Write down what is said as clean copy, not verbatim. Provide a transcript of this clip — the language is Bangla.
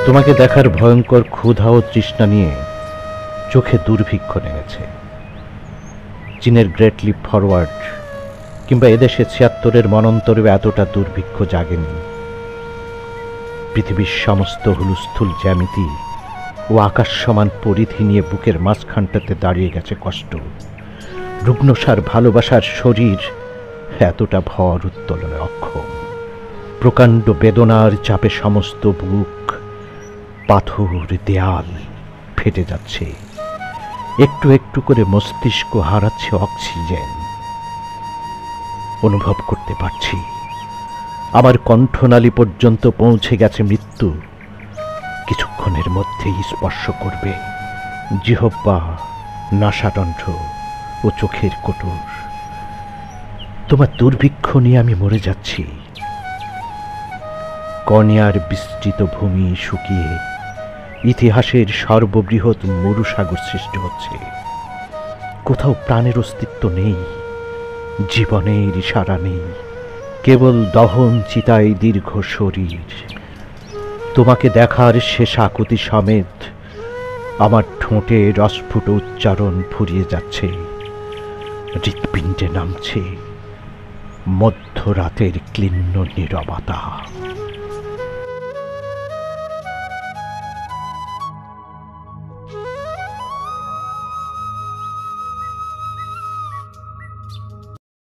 তোমাকে দেখার ভয়ঙ্কর ক্ষুধা ও তৃষ্ণা নিয়ে চোখে দুর্ভিক্ষ নেমেছে। চীনের গ্রেট লিপ ফরওয়ার্ড কিংবা এদেশে ৭৬-এর মনন্তরেও এতটা দুর্ভিক্ষ জাগেনি। পৃথিবীর সমস্ত হুলস্থুল জ্যামিতি ও আকাশ সমান পরিধি নিয়ে বুকের মাঝখানটাতে দাঁড়িয়ে গেছে কষ্ট। রুগ্নসার ভালোবাসার শরীর এতটা ভর উত্তোলনে অক্ষম। প্রকাণ্ড বেদনার চাপে সমস্ত বুক পাথর দেয়াল ফেটে যাচ্ছে। একটু একটু করে মস্তিষ্ক হারাচ্ছে অক্সিজেন। অনুভব করতে পারছি আমার কণ্ঠনালী পর্যন্ত পৌঁছে গেছে মৃত্যু। কিছুক্ষণের মধ্যেই স্পর্শ করবে জিহ্বা, নাসাদণ্ড ও চোখের কোটর। তোমার দুর্ভিক্ষ নিয়ে আমি মরে যাচ্ছি। কর্নিয়ার বিস্তৃত ভূমি শুকিয়ে ইতিহাসের সর্ববৃহৎ মরুসাগর সৃষ্টি হচ্ছে। কোথাও প্রাণের অস্তিত্ব নেই, জীবনের ইশারা নেই, কেবল দহন চিতায় দীর্ঘ শরীর। তোমাকে দেখার শেষ আকুতি সমেত আমার ঠোঁটে রসফুট উচ্চারণ ফুরিয়ে যাচ্ছে। হৃৎপিণ্ডে নামছে মধ্যরাতের ক্লিন্ন নীরবতা।